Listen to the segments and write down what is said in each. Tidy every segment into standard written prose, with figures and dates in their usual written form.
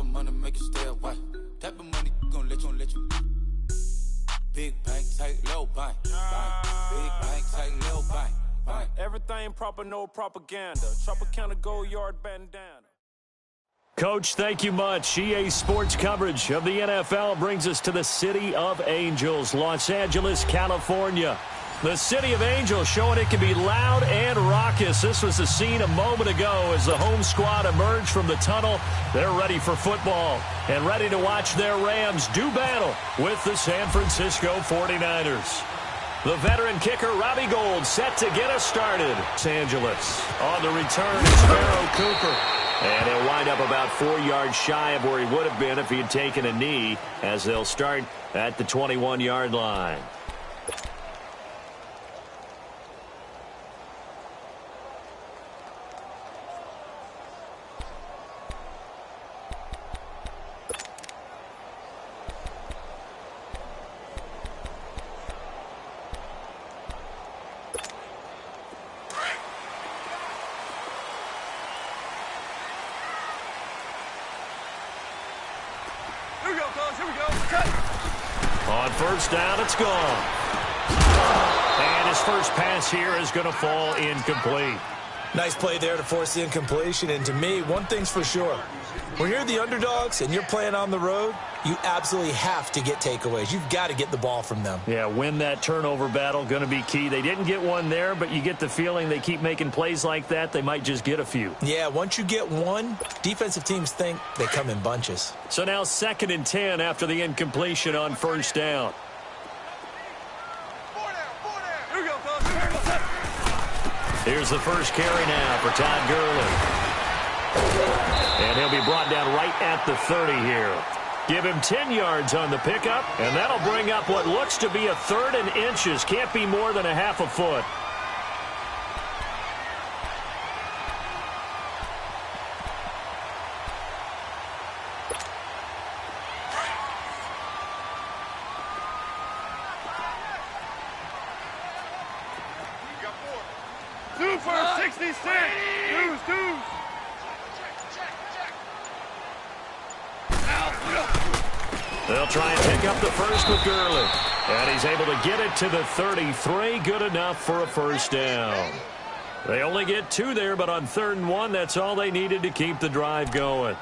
of money make you stay away. Type of money gon' let you. Big bank, tight, little bank. Big bank, tight, little bank. Everything proper, no propaganda. Tropicana Gold Yard bandana. Coach, thank you much. EA Sports coverage of the NFL brings us to the City of Angels, Los Angeles, California. The City of Angels showing it can be loud and raucous. This was the scene a moment ago as the home squad emerged from the tunnel. They're ready for football and ready to watch their Rams do battle with the San Francisco 49ers. The veteran kicker, Robbie Gould, set to get us started. Los Angeles. On the return is Pharaoh Cooper. And he'll wind up about 4 yards shy of where he would have been if he had taken a knee, as they'll start at the 21-yard line. On first down, it's gone. And his first pass here is going to fall incomplete. Nice play there to force the incompletion. And to me, one thing's for sure. When you're the underdogs and you're playing on the road, you absolutely have to get takeaways. You've got to get the ball from them. Yeah, win that turnover battle, going to be key. They didn't get one there, but you get the feeling they keep making plays like that, they might just get a few. Yeah, once you get one, defensive teams think they come in bunches. So now 2nd and 10 after the incompletion on first down. Here's the first carry now for Todd Gurley. And he'll be brought down right at the 30 here. Give him 10 yards on the pickup, and that'll bring up what looks to be a 3rd and inches. Can't be more than a half a foot. Two for 66. Deuce. They'll try and pick up the first with Gurley. And he's able to get it to the 33. Good enough for a first down. They only get 2 there, but on 3rd and 1, that's all they needed to keep the drive going.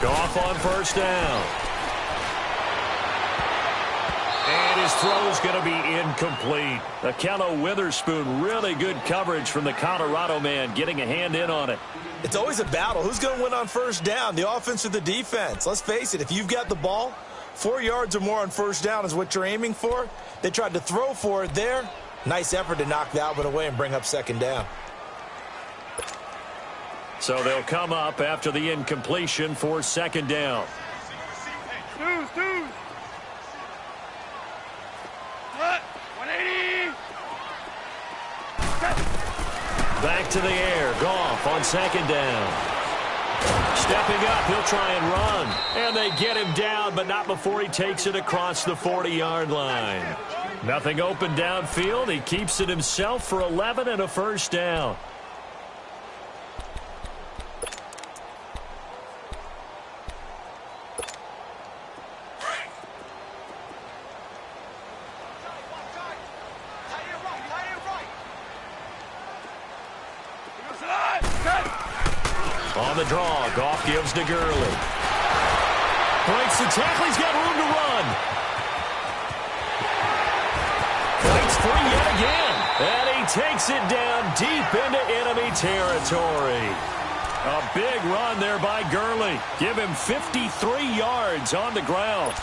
Goff on first down. And his throw's going to be incomplete. Akello Witherspoon, really good coverage from the Colorado man, getting a hand in on it. It's always a battle. Who's going to win on first down, the offense or the defense? Let's face it, if you've got the ball, 4 yards or more on first down is what you're aiming for. They tried to throw for it there. Nice effort to knock that one away and bring up 2nd down. So they'll come up after the incompletion for 2nd down. Deuce. What? 180. Back to the air. Goff on 2nd down. Stepping up, he'll try and run. And they get him down, but not before he takes it across the 40-yard line. Nothing open downfield. He keeps it himself for 11 and a first down. On the draw, Goff gives to Gurley. Breaks the tackle, he's got room to run. Breaks free yet again. And he takes it down deep into enemy territory. A big run there by Gurley. Give him 53 yards on the ground.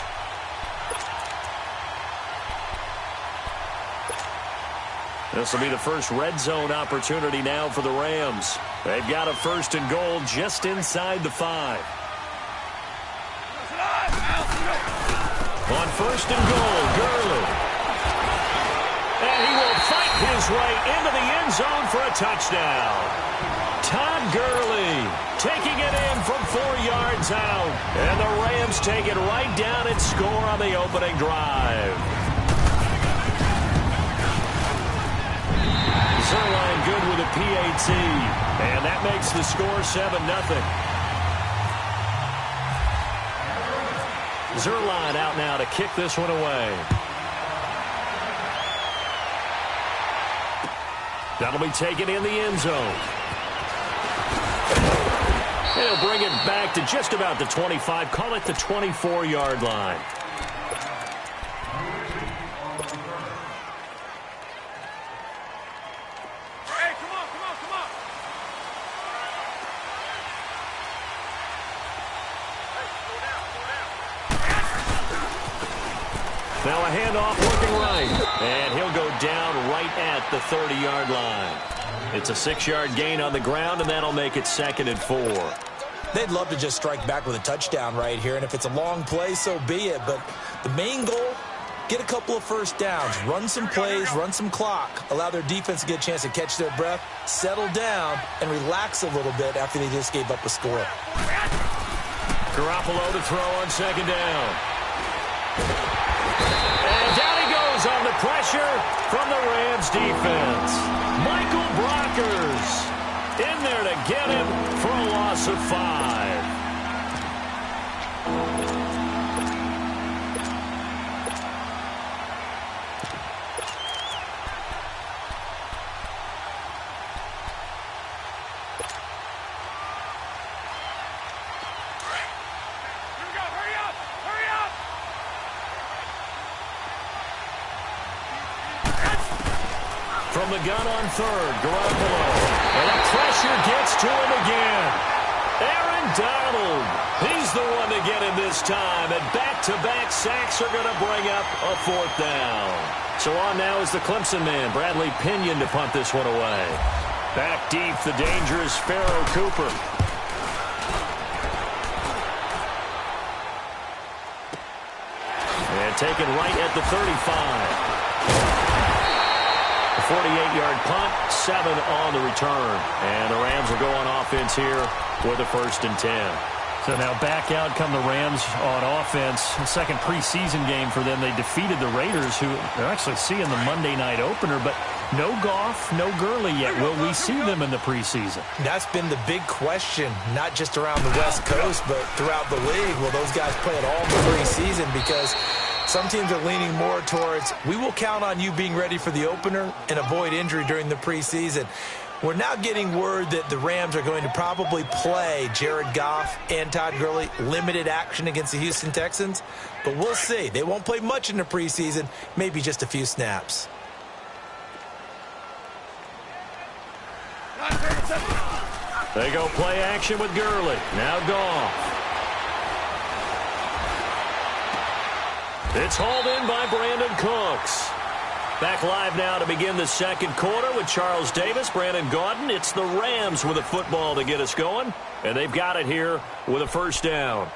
This will be the first red zone opportunity now for the Rams. They've got a 1st and goal just inside the 5. On first and goal, Gurley. And he will fight his way into the end zone for a touchdown. Todd Gurley taking it in from 4 yards out. And the Rams take it right down and score on the opening drive. Zerline good with a PAT. And that makes the score 7-0. Zerline out now to kick this one away. That'll be taken in the end zone. He'll bring it back to just about the 25. Call it the 24-yard line. Now a handoff looking right. And he'll go down right at the 30-yard line. It's a 6-yard gain on the ground, and that'll make it 2nd and 4. They'd love to just strike back with a touchdown right here, and if it's a long play, so be it. But the main goal, get a couple of first downs, run some plays, run some clock, allow their defense to get a chance to catch their breath, settle down, and relax a little bit after they just gave up a score. Garoppolo to throw on 2nd down. And down he goes on the pressure from the Rams defense. Michael Brockers in there to get him for a loss of 5. From the gun on 3rd, Garoppolo. And the pressure gets to him again. Aaron Donald. He's the one to get him this time. And back-to-back sacks are going to bring up a 4th down. So on now is the Clemson man, Bradley Pinion, to punt this one away. Back deep, the dangerous Pharaoh Cooper. And taken right at the 35. 48-yard punt, 7 on the return. And the Rams will go on offense here with a 1st and 10. So now back out come the Rams on offense. A second preseason game for them. They defeated the Raiders, who they're actually seeing the Monday night opener, but no Goff, no Gurley yet. Will we see them in the preseason? That's been the big question, not just around the West Coast, but throughout the league. Will those guys play at all in the preseason? Because some teams are leaning more towards, we will count on you being ready for the opener and avoid injury during the preseason. We're now getting word that the Rams are going to probably play Jared Goff and Todd Gurley limited action against the Houston Texans. But we'll see. They won't play much in the preseason, maybe just a few snaps. They go play action with Gurley. Now Goff. It's hauled in by Brandon Cooks. Back live now to begin the 2nd quarter with Charles Davis, Brandon Gaudin. It's the Rams with a football to get us going, and they've got it here with a 1st down.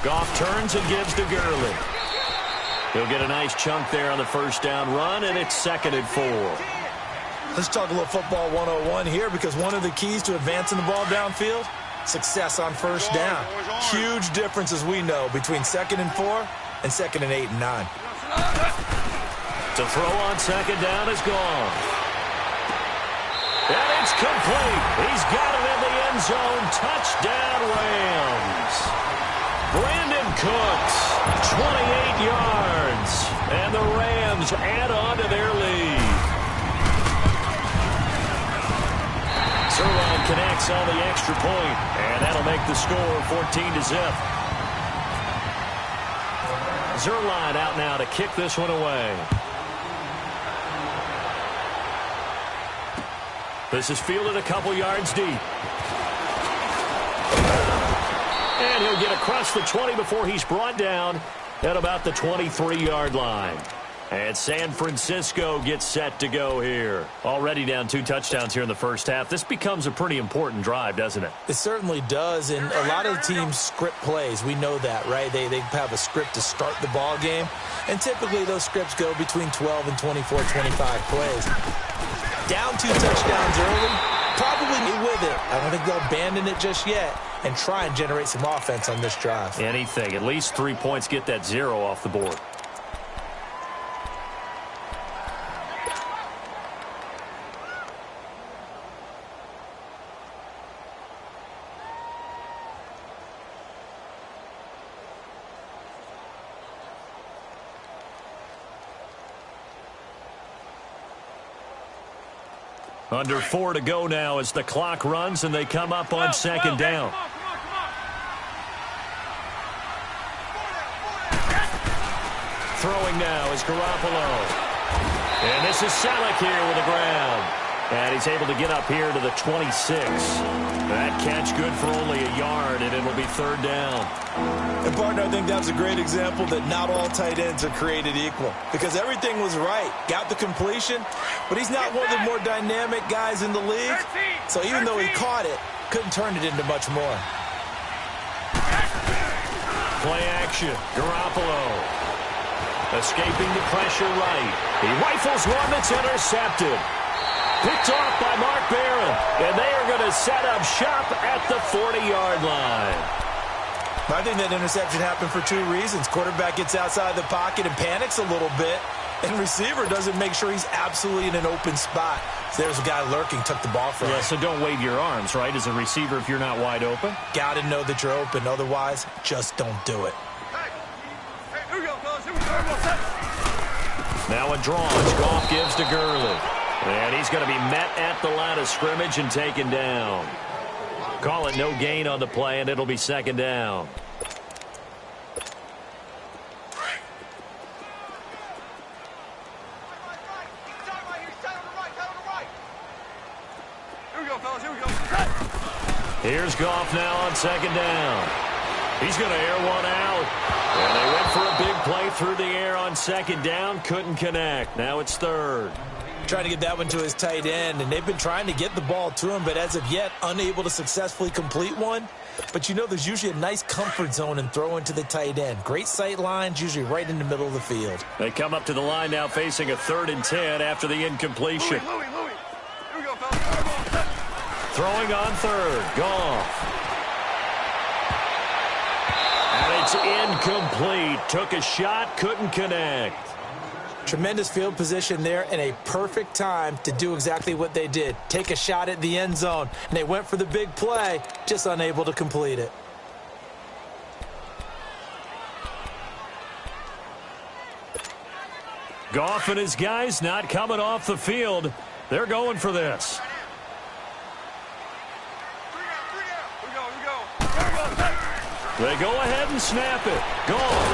Goff turns and gives to Gurley. He'll get a nice chunk there on the 1st down run, and it's 2nd and 4. Let's talk a little football 101 here, because one of the keys to advancing the ball downfield, success on 1st down. Huge difference, as we know, between 2nd and 4 and 2nd and 8 and 9. To throw on 2nd down is gone. And it's complete. He's got it in the end zone. Touchdown, Rams. Brandon Cooks, 28 yards. And the Rams add on to their lead. Zerline connects on the extra point, and that'll make the score 14-0. Zerline out now to kick this one away. This is fielded a couple yards deep. And he'll get across the 20 before he's brought down at about the 23-yard line. And San Francisco gets set to go here. Already down 2 touchdowns here in the first half. This becomes a pretty important drive, doesn't it? It certainly does, and a lot of teams script plays. We know that, right? They have a script to start the ball game, and typically those scripts go between 12 and 24, 25 plays. Down 2 touchdowns early, probably be with it. I don't think they'll abandon it just yet and try and generate some offense on this drive. Anything. At least 3 points, get that 0 off the board. Under 4 to go now as the clock runs and they come up on second down. Throwing now is Garoppolo. And this is Selleck here with the ground. And he's able to get up here to the 26. That catch good for only a yard, and it'll be third down. And, partner, I think that's a great example that not all tight ends are created equal. Because everything was right. Got the completion, but he's not one of the more dynamic guys in the league. So even though he caught it, couldn't turn it into much more. Play action. Garoppolo. Escaping the pressure right. He rifles one that's intercepted. Picked off by Mark Barron. And they are going to set up shop at the 40-yard line. I think that interception happened for 2 reasons. Quarterback gets outside the pocket and panics a little bit. And receiver doesn't make sure he's absolutely in an open spot. So there's a guy lurking, took the ball from him. Yeah, so don't wave your arms, right, as a receiver if you're not wide open. Got to know that you're open. Otherwise, just don't do it. Now a draw. Goff gives to Gurley. And he's going to be met at the line of scrimmage and taken down. Call it no gain on the play, and it'll be second down. Here's Goff now on second down. He's going to air one out. And they went for a big play through the air on second down. Couldn't connect. Now it's third. Trying to get that one to his tight end, and they've been trying to get the ball to him, but as of yet, unable to successfully complete one. But you know there's usually a nice comfort zone in throwing to the tight end. Great sight lines, usually right in the middle of the field. They come up to the line now facing a 3rd and 10 after the incompletion. Louis. Here we go, fellas. Throwing on third. Goff. And it's incomplete. Took a shot, couldn't connect. Tremendous field position there and a perfect time to do exactly what they did. Take a shot at the end zone. And they went for the big play, just unable to complete it. Goff and his guys not coming off the field. They're going for this. They go ahead and snap it. Goff.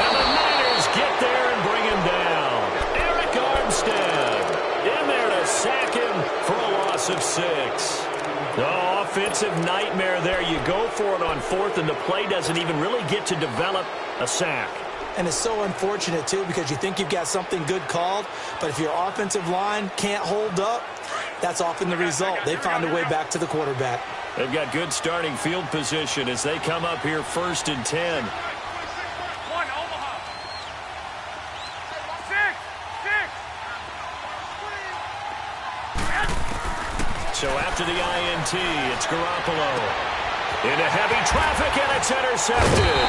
And the Niners get there and bring him down. Eric Armstead in there to sack him for a loss of 6. The offensive nightmare there. You go for it on 4th, and the play doesn't even really get to develop a sack. And it's so unfortunate, too, because you think you've got something good called, but if your offensive line can't hold up, that's often the result. They found a way back to the quarterback. They've got good starting field position as they come up here 1st and 10. So after the INT, it's Garoppolo. Into heavy traffic, and it's intercepted.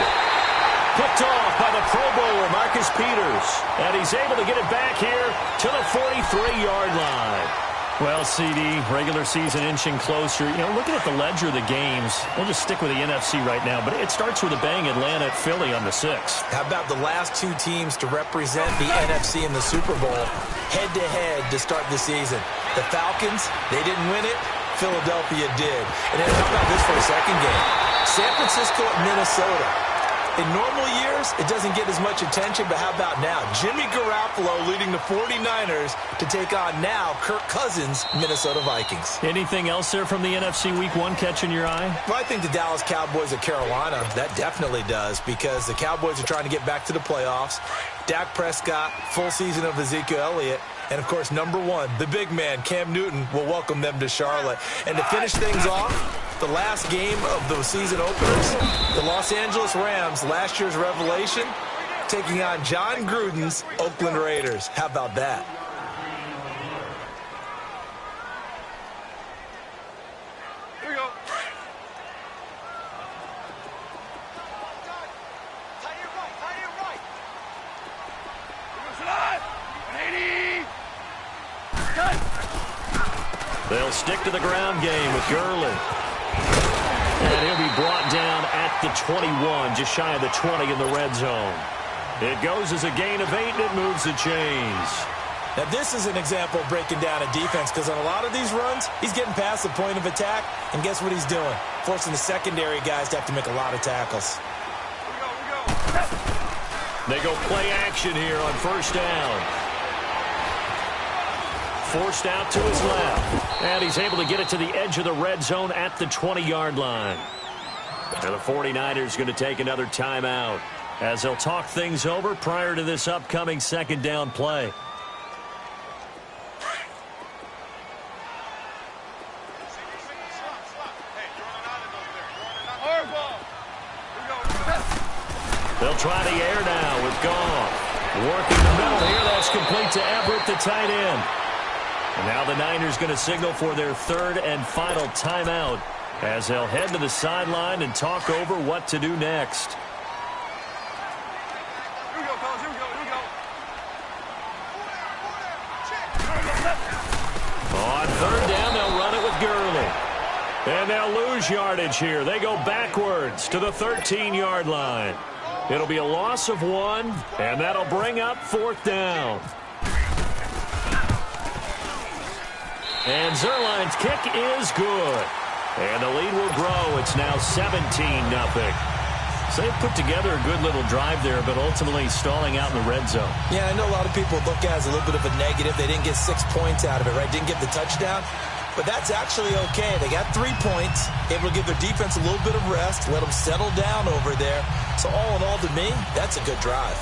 Picked off by the Pro Bowler, Marcus Peters. And he's able to get it back here to the 43-yard line. Well, CD, regular season inching closer. You know, looking at the ledger of the games, we'll just stick with the NFC right now, but it starts with a bang, Atlanta at Philly on the 6th. How about the last 2 teams to represent the NFC in the Super Bowl head-to-head to start the season? The Falcons, they didn't win it. Philadelphia did. And then how about this for a second game? San Francisco at Minnesota. In normal years, it doesn't get as much attention, but how about now? Jimmy Garoppolo leading the 49ers to take on now Kirk Cousins' Minnesota Vikings. Anything else there from the NFC Week 1 catching your eye? Well, I think the Dallas Cowboys at Carolina, that definitely does, because the Cowboys are trying to get back to the playoffs. Dak Prescott, full season of Ezekiel Elliott, and, of course, number one, the big man, Cam Newton, will welcome them to Charlotte. And to finish things off, the last game of the season openers, the Los Angeles Rams, last year's revelation, taking on John Gruden's Oakland Raiders. How about that? Here we go. Tight your right, tight your right. Here goes alive. 180. Cut. They'll stick to the ground game with Gurley. And he'll be brought down at the 21, just shy of the 20 in the red zone. It goes as a gain of 8, and it moves the chains. Now, this is an example of breaking down a defense, because on a lot of these runs, he's getting past the point of attack, and guess what he's doing? Forcing the secondary guys to have to make a lot of tackles. Here we go. They go play action here on first down. Forced out to his left. And he's able to get it to the edge of the red zone at the 20-yard line. And the 49ers going to take another timeout as they'll talk things over prior to this upcoming second down play. They'll try the air now with Goff. Working the middle here. That's complete to Everett, the tight end. And now the Niners going to signal for their third and final timeout as they'll head to the sideline and talk over what to do next. Here we go, fellas. Here we go. Here we go. On third down, they'll run it with Gurley. And they'll lose yardage here. They go backwards to the 13-yard line. It'll be a loss of 1, and that'll bring up fourth down. And Zerline's kick is good. And the lead will grow. It's now 17-0. So they've put together a good little drive there, but ultimately stalling out in the red zone. Yeah, I know a lot of people look at it as a little bit of a negative. They didn't get 6 points out of it, right? Didn't get the touchdown. But that's actually okay. They got 3 points, able to give their defense a little bit of rest, let them settle down over there. So all in all, to me, that's a good drive.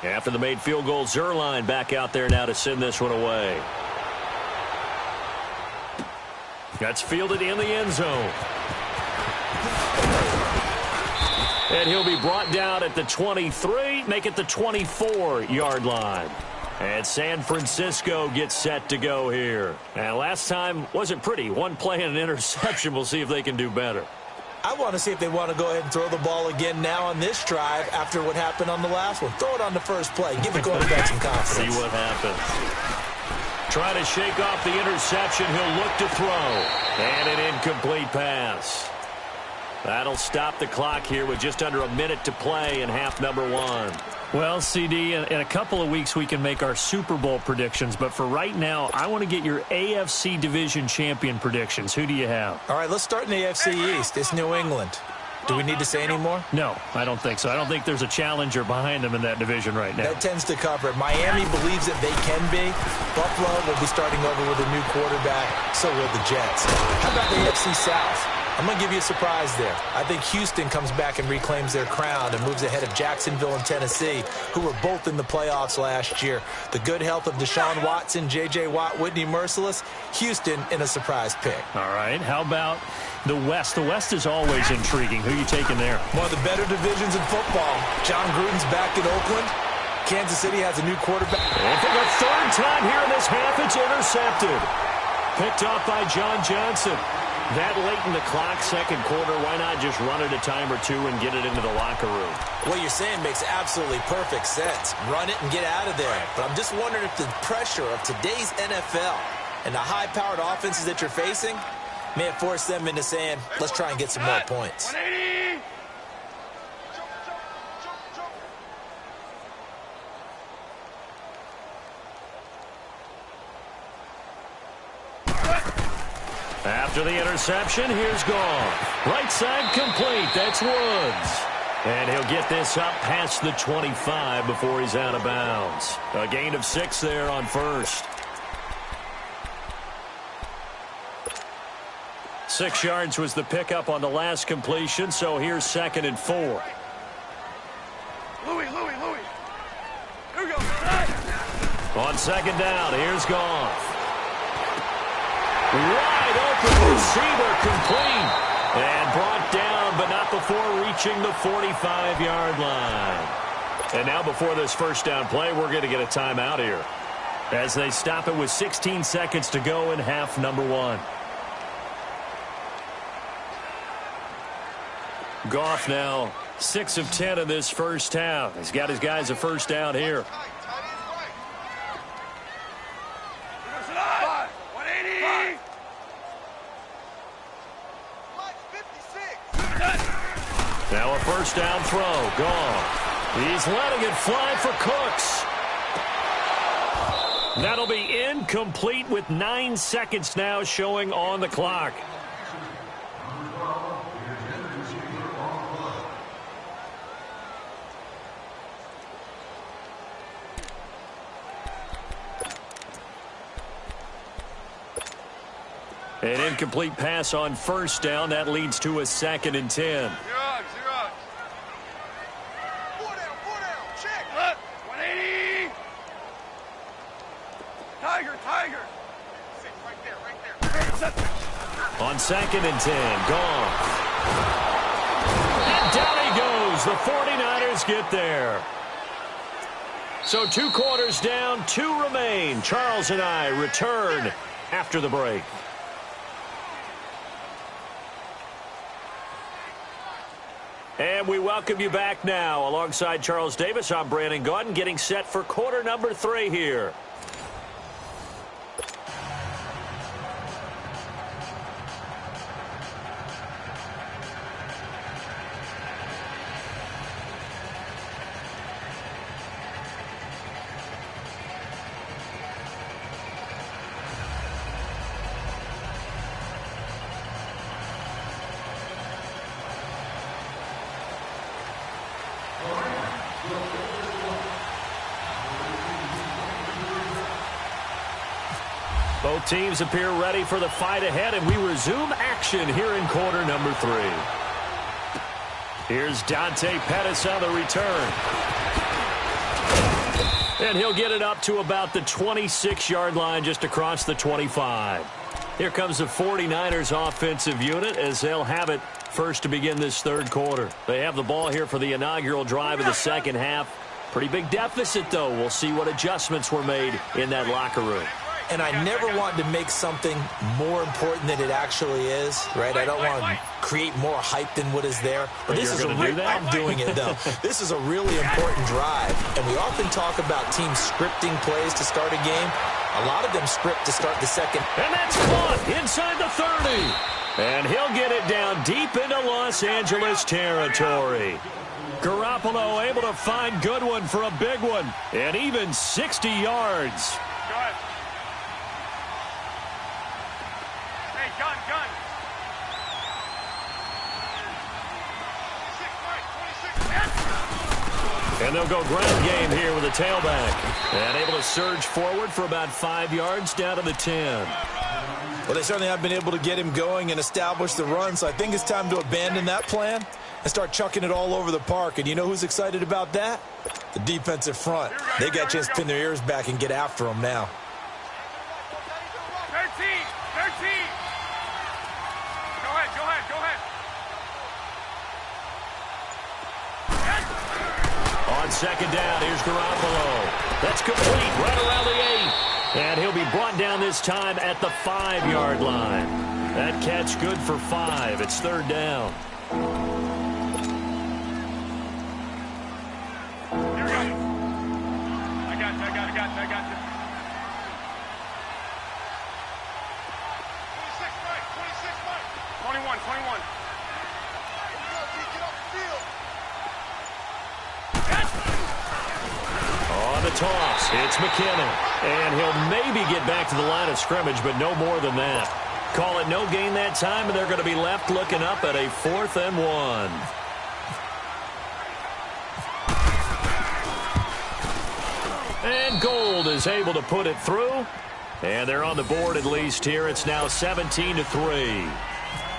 After the made field goal, Zerline back out there now to send this one away. That's fielded in the end zone. And he'll be brought down at the 23, make it the 24-yard line. And San Francisco gets set to go here. And last time wasn't pretty. One play and an interception. We'll see if they can do better. I want to see if they want to go ahead and throw the ball again now on this drive after what happened on the last one. Throw it on the first play. Give the quarterback some confidence. See what happens. Try to shake off the interception. He'll look to throw. And an incomplete pass. That'll stop the clock here with just under a minute to play in half number 1. Well, CD, in a couple of weeks we can make our Super Bowl predictions, but for right now, I want to get your AFC Division Champion predictions. Who do you have? All right, let's start in the AFC East. It's New England. Do we need to say any more? No, I don't think so. I don't think there's a challenger behind them in that division right now. That tends to cover it. Miami believes that they can be. Buffalo will be starting over with a new quarterback. So will the Jets. How about the AFC South? I'm going to give you a surprise there. I think Houston comes back and reclaims their crown and moves ahead of Jacksonville and Tennessee, who were both in the playoffs last year. The good health of Deshaun Watson, J.J. Watt, Whitney Merciless, Houston in a surprise pick. All right, how about the West? The West is always intriguing. Who are you taking there? One of the better divisions in football. John Gruden's back in Oakland. Kansas City has a new quarterback. And for the third time here in this half, it's intercepted. Picked off by John Johnson. That late in the clock, second quarter, why not just run it a time or two and get it into the locker room? What you're saying makes absolutely perfect sense. Run it and get out of there. But I'm just wondering if the pressure of today's NFL and the high-powered offenses that you're facing may have forced them into saying, let's try and get some more points. 180. After the interception, here's Goff. Right side complete. That's Woods. And he'll get this up past the 25 before he's out of bounds. A gain of 6 there on first. 6 yards was the pickup on the last completion, so here's 2nd and 4. Louis. Here we go. On 2nd down, here's Goff. Wide open receiver complete. And brought down, but not before reaching the 45-yard line. And now before this first down play, we're going to get a timeout here, as they stop it with 16 seconds to go in half number 1. Goff now 6 of 10 in this first half. He's got his guys a first down here. Now a first down throw. Goff. He's letting it fly for Cooks. That'll be incomplete with 9 seconds now showing on the clock. An incomplete pass on first down. That leads to a 2nd and 10. Tiger. On 2nd and 10, Goff. And down he goes. The 49ers get there. So 2 quarters down, 2 remain. Charles and I return after the break. And we welcome you back now. Alongside Charles Davis, I'm Brandon Gaudin, getting set for quarter number 3 here. Both teams appear ready for the fight ahead, and we resume action here in quarter number 3. Here's Dante Pettis on the return. And he'll get it up to about the 26-yard line, just across the 25. Here comes the 49ers offensive unit as they'll have it first to begin this third quarter. They have the ball here for the inaugural drive of the second half. Pretty big deficit, though. We'll see what adjustments were made in that locker room. And I never wanted to make something more important than it actually is, right? I don't want to create more hype than what is there. But this is I'm doing it, though. This is a really important drive. And we often talk about teams scripting plays to start a game. A lot of them script to start the second. And that's caught inside the 30. And he'll get it down deep into Los Angeles territory. Garoppolo able to find Goodwin for a big one. And even 60 yards. Gun. And they'll go ground game here with a tailback. And able to surge forward for about 5 yards down to the 10. Well, they certainly have been able to get him going and establish the run, so I think it's time to abandon that plan and start chucking it all over the park. And you know who's excited about that? The defensive front. They got a chance to pin their ears back and get after him now. 13. Go ahead. On second down, here's Garoppolo. That's complete right around the 8. And he'll be brought down this time at the 5-yard line. That catch good for 5. It's third down. Here we go. I got you. 21. On the toss, it's McKinnon. And he'll maybe get back to the line of scrimmage, but no more than that. Call it no gain that time, and they're going to be left looking up at a 4th and 1. And Gold is able to put it through. And they're on the board at least here. It's now 17-3.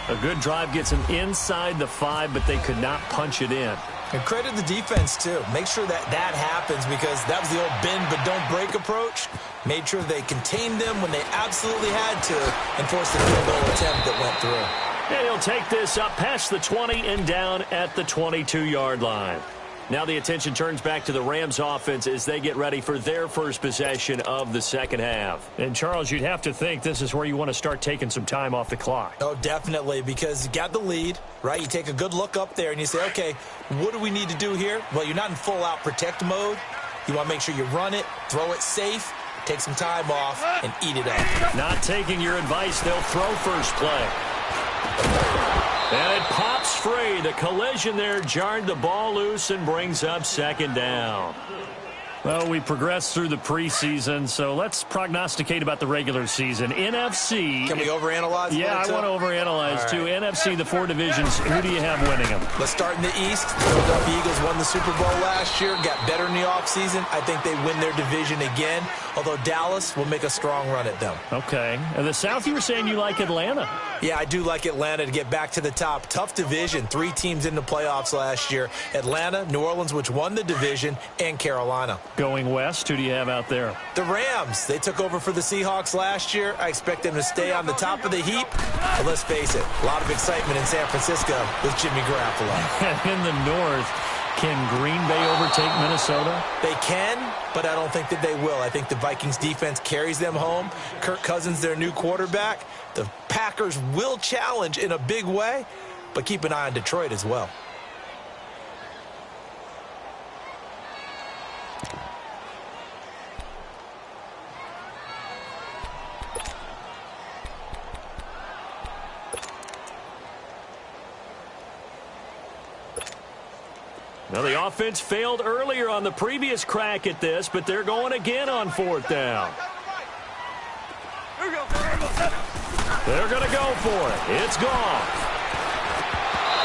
A good drive gets them inside the 5, but they could not punch it in. And credit the defense, too. Make sure that happens, because that was the old bend but don't break approach. Made sure they contained them when they absolutely had to and forced the field goal attempt that went through. And he'll take this up past the 20 and down at the 22-yard line. Now the attention turns back to the Rams offense as they get ready for their first possession of the second half. And, Charles, you'd have to think this is where you want to start taking some time off the clock. Oh, definitely, because you got the lead, right? You take a good look up there and you say, okay, what do we need to do here? Well, you're not in full-out protect mode. You want to make sure you run it, throw it safe, take some time off, and eat it up. Not taking your advice, they'll throw first play. And it pops free. The collision there jarred the ball loose and brings up second down. Well, we progressed through the preseason, so let's prognosticate about the regular season. NFC. Can we overanalyze? Yeah, I want to overanalyze, too. NFC, the 4 divisions, who do you have winning them? Let's start in the East. The Philadelphia Eagles won the Super Bowl last year, got better in the offseason. I think they win their division again, although Dallas will make a strong run at them. Okay. And the South, you were saying you like Atlanta. Yeah, I do like Atlanta to get back to the top. Tough division. 3 teams in the playoffs last year. Atlanta, New Orleans, which won the division, and Carolina. Going west, who do you have out there? The Rams. They took over for the Seahawks last year. I expect them to stay on the top of the heap. But let's face it, a lot of excitement in San Francisco with Jimmy Garoppolo. In the north, can Green Bay overtake Minnesota? They can, but I don't think that they will. I think the Vikings defense carries them home. Kirk Cousins, their new quarterback. The Packers will challenge in a big way, but keep an eye on Detroit as well. Now, the offense failed earlier on the previous crack at this, but they're going again on 4th down. They're going to go for it. It's gone.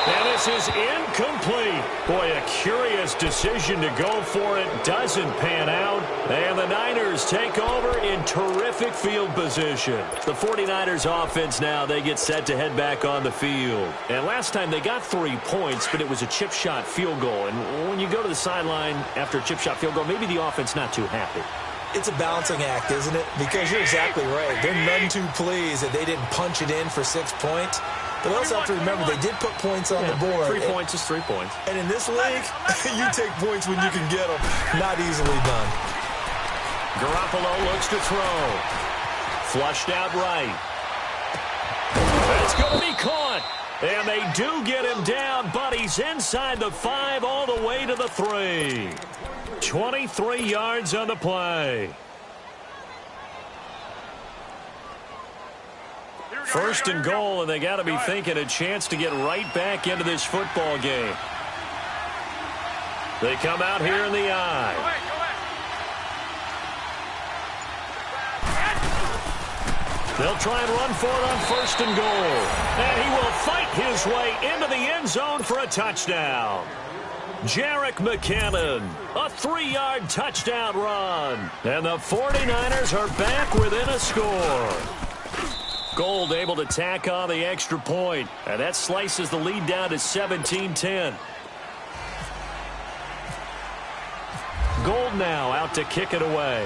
And this is incomplete. Boy, a curious decision to go for it. Doesn't pan out. And the Niners take over in terrific field position. The 49ers offense now, they get set to head back on the field. And last time they got 3 points, but it was a chip shot field goal. And when you go to the sideline after a chip shot field goal, maybe the offense not too happy. It's a balancing act, isn't it? Because you're exactly right. They're none too pleased that they didn't punch it in for 6 points. But they also have to remember they did put points on the board. 3 points is 3 points. And in this league, you take points when you can get them. Not easily done. Garoppolo looks to throw. Flushed out right. That's going to be caught. And they do get him down, but he's inside the 5 all the way to the 3. 23 yards on the play. First and goal, and they got to be thinking a chance to get right back into this football game. They come out here in the eye. They'll try and run for it on first and goal. And he will fight his way into the end zone for a touchdown. Jerick McKinnon, a 3-yard touchdown run. And the 49ers are back within a score. Gold able to tack on the extra point. And that slices the lead down to 17-10. Gold now out to kick it away.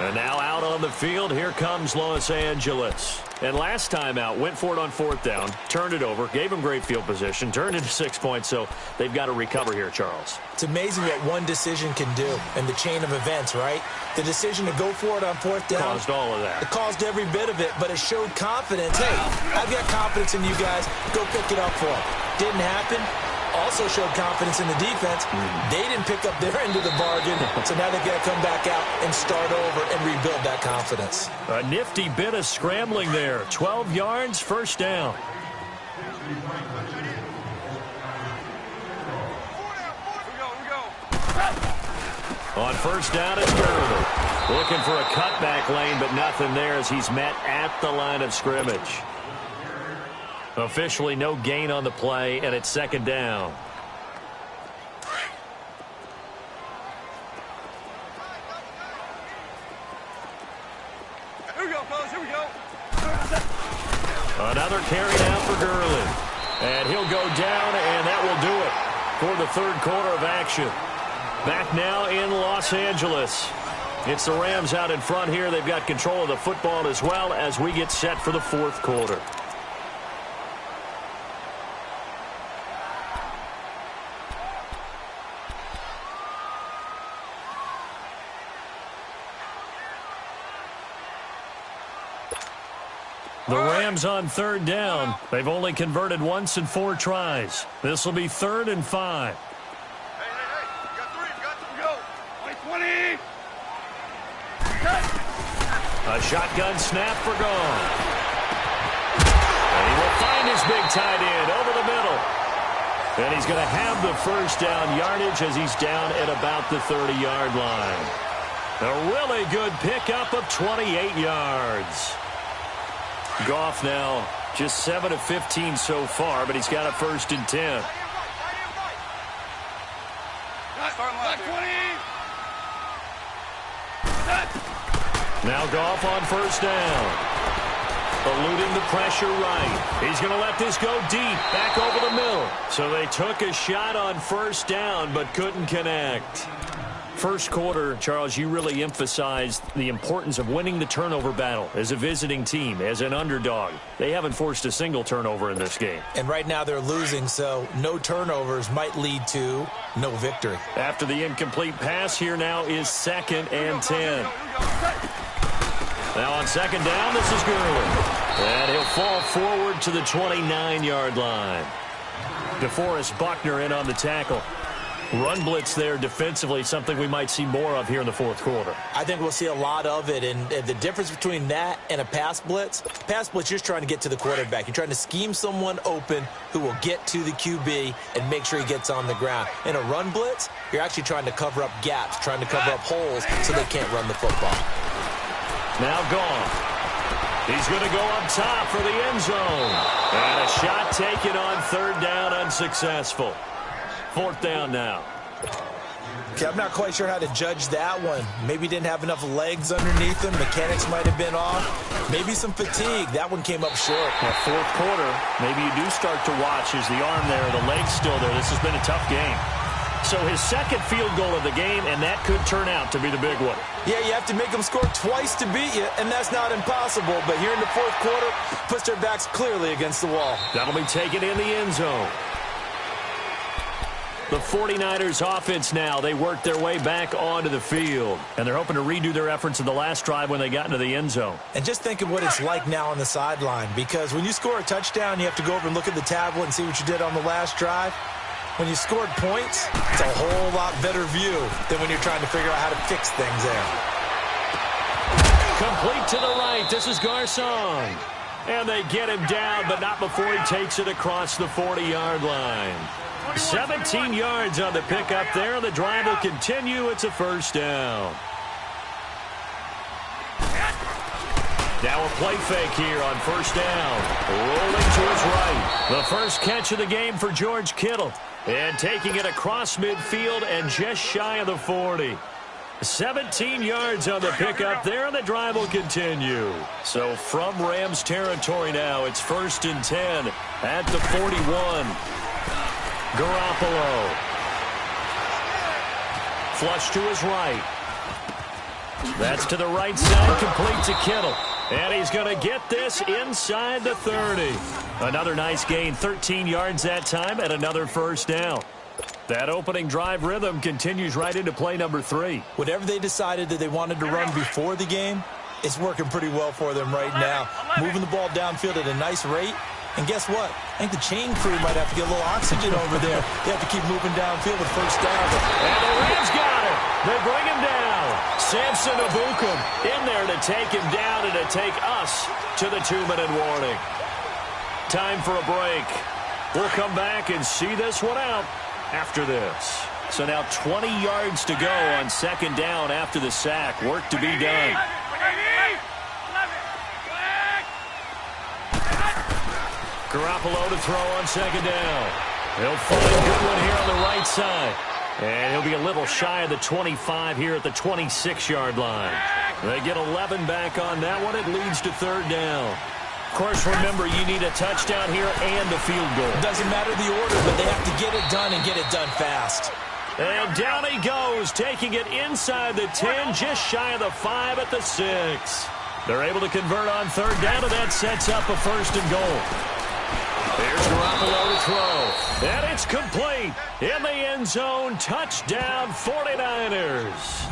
And now out on the field, here comes Los Angeles. And last time out, went for it on 4th down, turned it over, gave him great field position, turned into 6 points, so they've got to recover here, Charles. It's amazing what one decision can do in the chain of events, right? The decision to go for it on 4th down. Caused all of that. It caused every bit of it, but it showed confidence. Hey, I've got confidence in you guys. Go pick it up for them. Didn't happen. Also showed confidence in the defense. They didn't pick up their end of the bargain, so now they've got to come back out and start over and rebuild that confidence. A nifty bit of scrambling there. 12 yards, first down. On first down, it's Gurley. Looking for a cutback lane, but nothing there as he's met at the line of scrimmage. Officially no gain on the play, and it's second down. Here we go, fellas. Here we go. Another carry down for Gurley. And he'll go down, and that will do it for the third quarter of action. Back now in Los Angeles. It's the Rams out in front here. They've got control of the football as well as we get set for the fourth quarter. The Rams on third down. They've only converted once in 4 tries. This will be 3rd and 5. Hey. You got 3. You got 2. Go. 20. A shotgun snap for Gone. And he will find his big tight end over the middle. And he's going to have the first down yardage as he's down at about the 30-yard line. A really good pickup of 28 yards. Goff now just 7 of 15 so far, but he's got a 1st and 10. Now Goff on first down. Eluding the pressure right. He's going to let this go deep, back over the middle. So they took a shot on first down, but couldn't connect. First quarter, Charles, you really emphasized the importance of winning the turnover battle as a visiting team, as an underdog. They haven't forced a single turnover in this game. And right now they're losing, so no turnovers might lead to no victory. After the incomplete pass, here now is 2nd and 10. Now on second down, this is Gurley. And he'll fall forward to the 29-yard line. DeForest Buckner in on the tackle. Run blitz there defensively, something we might see more of here in the fourth quarter. I think we'll see a lot of it, and the difference between that and a pass blitz, you're just trying to get to the quarterback. You're trying to scheme someone open who will get to the QB and make sure he gets on the ground. In a run blitz, you're actually trying to cover up gaps, trying to cover up holes so they can't run the football. Now Gone. He's going to go up top for the end zone. And a shot taken on third down, unsuccessful. 4th down now. Okay, I'm not quite sure how to judge that one. Maybe didn't have enough legs underneath him. Mechanics might have been off. Maybe some fatigue. That one came up short. Well, fourth quarter, maybe you do start to watch. Is the arm there, the leg's still there? This has been a tough game. So his second field goal of the game, and that could turn out to be the big one. Yeah, you have to make them score twice to beat you, and that's not impossible. But here in the fourth quarter, puts their backs clearly against the wall. That'll be taken in the end zone. The 49ers offense now, they work their way back onto the field. And they're hoping to redo their efforts in the last drive when they got into the end zone. And just think of what it's like now on the sideline. Because when you score a touchdown, you have to go over and look at the tablet and see what you did on the last drive. When you scored points, it's a whole lot better view than when you're trying to figure out how to fix things there. Complete to the right. This is Garcon. And they get him down, but not before he takes it across the 40-yard line. 17 yards on the pickup there. The drive will continue. It's a first down. Now a play fake here on first down. Rolling to his right. The first catch of the game for George Kittle. And taking it across midfield and just shy of the 40. 17 yards on the pickup there, and the drive will continue. So from Rams territory now, it's 1st and 10 at the 41. Garoppolo. Flush to his right. That's to the right side, complete to Kittle. And he's going to get this inside the 30. Another nice gain, 13 yards that time, and another first down. That opening drive rhythm continues right into play number 3. Whatever they decided that they wanted to run before the game, it's working pretty well for them right now. Moving the ball downfield at a nice rate. And guess what? I think the chain crew might have to get a little oxygen over there. They have to keep moving downfield with first down. And the Rams got it. They bring him down. Samson Abukum in there to take him down and to take us to the 2-minute warning. Time for a break. We'll come back and see this one out after this. So now 20 yards to go on second down after the sack. Work to be done. Garoppolo to throw on second down. He'll find Goodwin here on the right side. And he'll be a little shy of the 25 here at the 26-yard line. They get 11 back on that one. It leads to third down. Of course, remember, you need a touchdown here and a field goal. Doesn't matter the order, but they have to get it done and get it done fast. And down he goes, taking it inside the 10, just shy of the 5 at the 6. They're able to convert on third down, and that sets up a first and goal. Here's Garoppolo to throw. And it's complete. In the end zone, touchdown 49ers.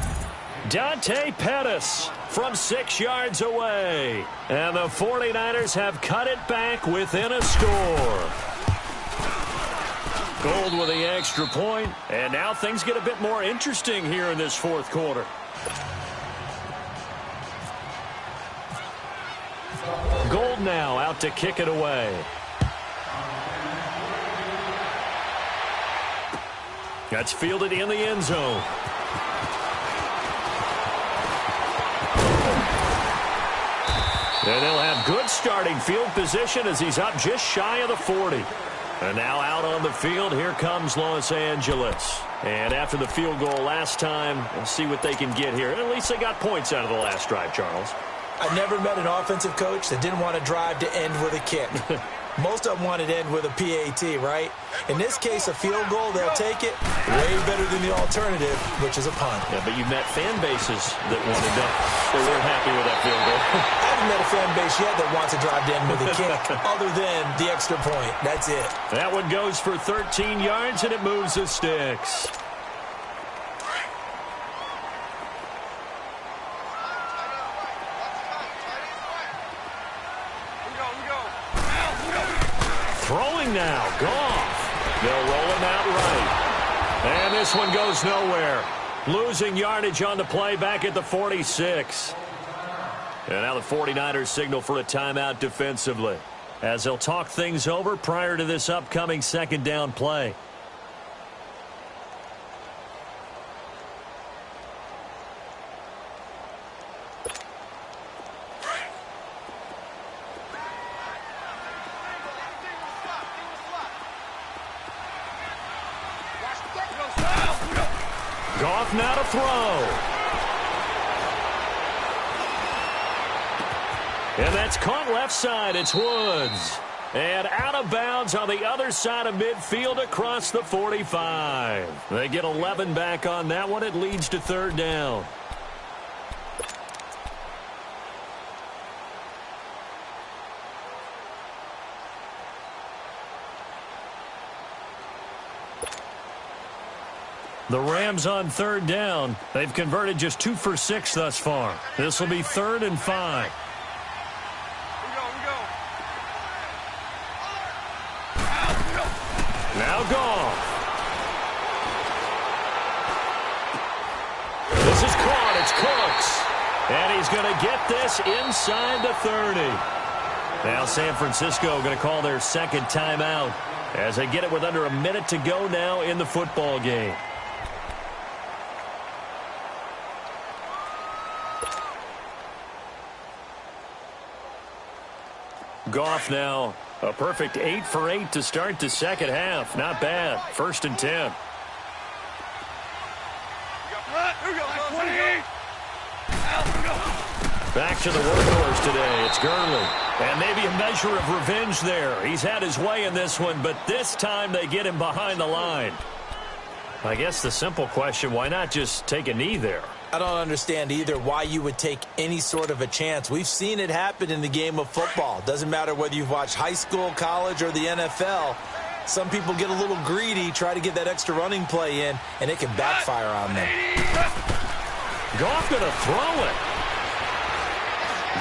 Dante Pettis from 6 yards away. And the 49ers have cut it back within a score. Gold with the extra point, and now things get a bit more interesting here in this fourth quarter. Gold now out to kick it away. That's fielded in the end zone. And they'll have good starting field position as he's up just shy of the 40. And now out on the field, here comes Los Angeles. And after the field goal last time, we'll see what they can get here. At least they got points out of the last drive, Charles. I've never met an offensive coach that didn't want to drive to end with a kick. Most of them want to end with a PAT, right? In this case, a field goal, they'll take it way better than the alternative, which is a punt. Yeah, but you met fan bases that wanted that. They weren't happy with that field goal. I haven't met a fan base yet that wants to drive to end with a kick other than the extra point. That's it. That one goes for 13 yards, and it moves the sticks. Throwing now, Goff. They'll roll him out right. And this one goes nowhere. Losing yardage on the play back at the 46. And now the 49ers signal for a timeout defensively, as they'll talk things over prior to this upcoming second down play. Goff now to throw. And that's caught left side. It's Woods. And out of bounds on the other side of midfield across the 45. They get 11 back on that one. It leads to third down. The Rams on third down. They've converted just 2 for 6 thus far. This will be 3rd and 5. Now Goff. This is caught. It's Cooks. And he's going to get this inside the 30. Now San Francisco going to call their second timeout as they get it with under a minute to go now in the football game. Goff now a perfect 8 for 8 to start the second half. Not bad. 1st and 10. Back to the workhorse today. It's Gurley. And maybe a measure of revenge there. He's had his way in this one, but this time they get him behind the line. I guess the simple question, why not just take a knee there? I don't understand either why you would take any sort of a chance. We've seen it happen in the game of football. Doesn't matter whether you've watched high school, college, or the NFL. Some people get a little greedy, try to get that extra running play in, and it can backfire on them. Goff going to throw it.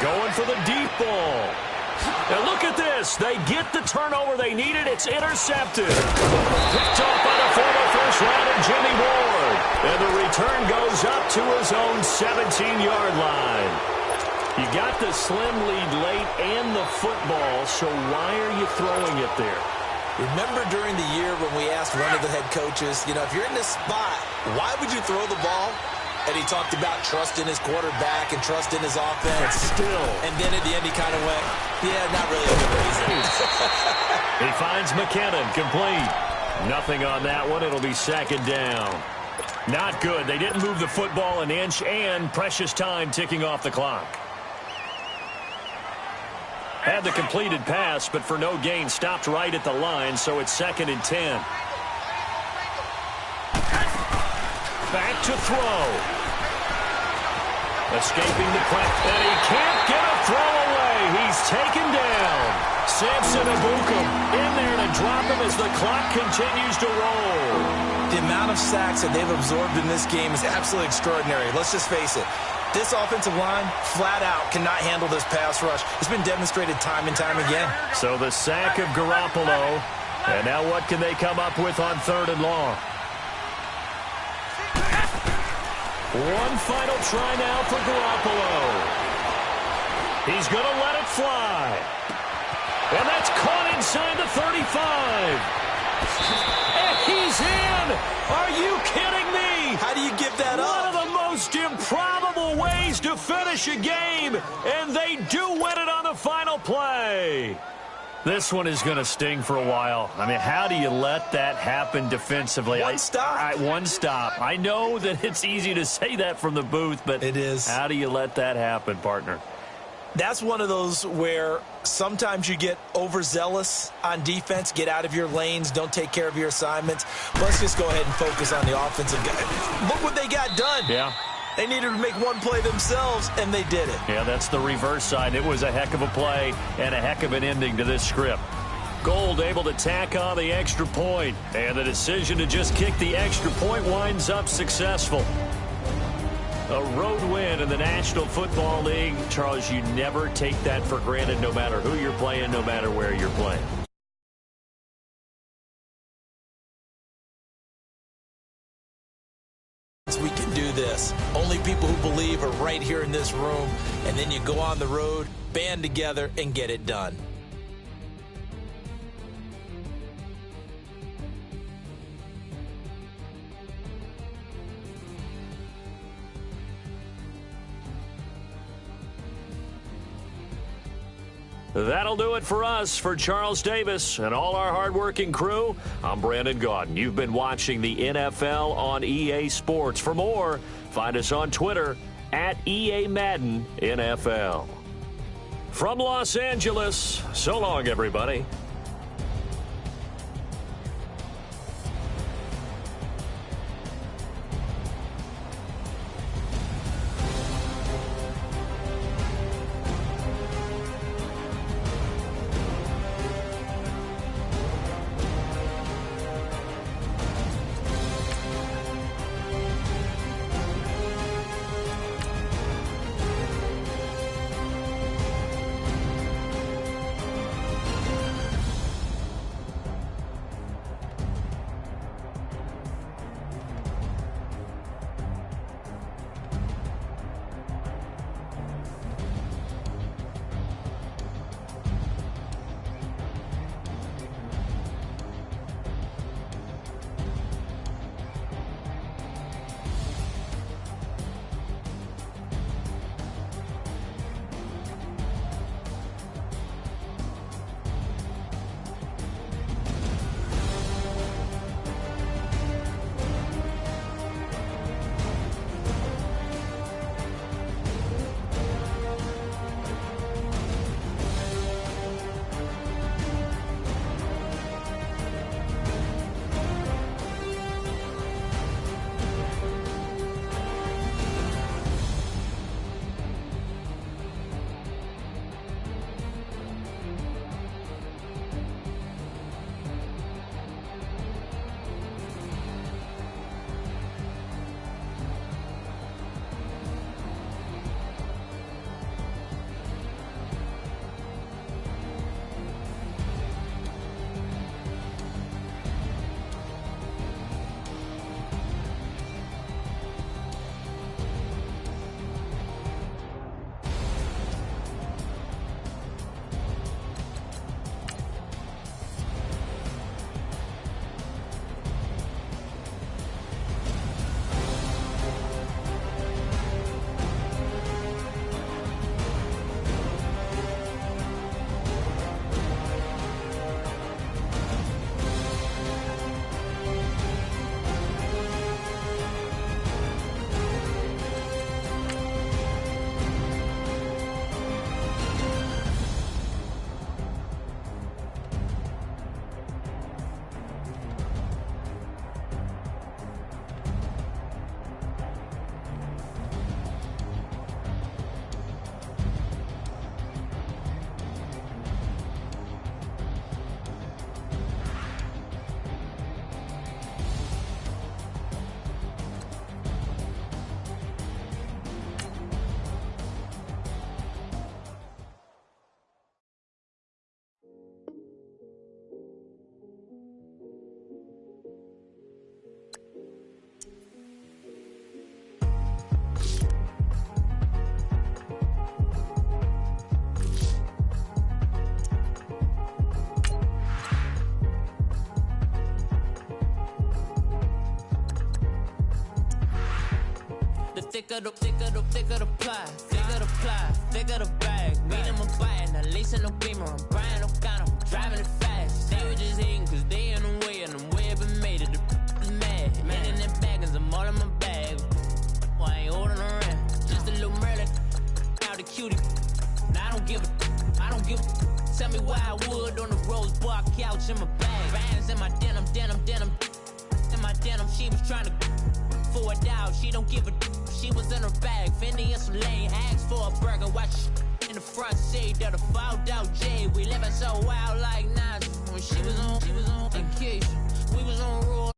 Going for the deep ball. And look at this. They get the turnover they needed. It's intercepted. Picked off by the former first-rounder Jimmy Ward. And the return goes up to his own 17-yard line. You got the slim lead late and the football, so why are you throwing it there? Remember during the year when we asked one of the head coaches, if you're in this spot, why would you throw the ball? And he talked about trust in his quarterback and trust in his offense. Still. And then at the end he kind of went, yeah, not really a good reason. He finds McKinnon, complete. Nothing on that one. It'll be second down. Not good. They didn't move the football an inch, and precious time ticking off the clock. Had the completed pass, but for no gain, stopped right at the line, so it's 2nd and 10. Back to throw. Escaping the press, and he can't get a throw away. He's taken down. Samson Abukum in there to drop him as the clock continues to roll. The amount of sacks that they've absorbed in this game is absolutely extraordinary. Let's just face it. This offensive line, flat out, cannot handle this pass rush. It's been demonstrated time and time again. So the sack of Garoppolo. And now what can they come up with on 3rd and long? One final try now for Garoppolo. He's going to let it fly. And that's caught inside the 35. And he's in. Are you kidding me? How do you give that up? One of the most improbable ways to finish a game. And they do win it on the final play. This one is going to sting for a while. I mean, how do you let that happen defensively? One stop. One stop. I know that it's easy to say that from the booth, but it is. How do you let that happen, partner? That's one of those where sometimes you get overzealous on defense, get out of your lanes, don't take care of your assignments. Let's just go ahead and focus on the offensive guy. Look what they got done. Yeah. They needed to make one play themselves, and they did it. Yeah, that's the reverse side. It was a heck of a play and a heck of an ending to this script. Gold able to tack on the extra point, and the decision to just kick the extra point winds up successful. A road win in the National Football League. Charles, you never take that for granted, no matter who you're playing, no matter where you're playing. We can do this. Only people who believe are right here in this room, and then you go on the road, band together, and get it done. That'll do it for us. For Charles Davis and all our hardworking crew, I'm Brandon Gaudin. You've been watching the NFL on EA Sports. For more, find us on Twitter at EA Madden NFL. From Los Angeles, so long, everybody. thicker the pie, thicker the pie, thicker the bag. Meet him a bite, now lace in the beamer. I'm Brian O'Connor, driving it fast. They were just hating cause they in the way, and the way I've been made it. The is mad. Man in them baggins, I'm all in my bag. Well, I ain't holding around. Just a little Merlin, out the cutie. Now I don't give a. Tell me why I would on the rose bar couch in my bag. Bands in my denim. In my denim, she was trying to for a doubt. She don't give a. She was in her bag. Fendi and some lane. Asked for a burger. Watch in the front seat of the fouled out J. We living so wild like Nas. When she was on vacation, we was on road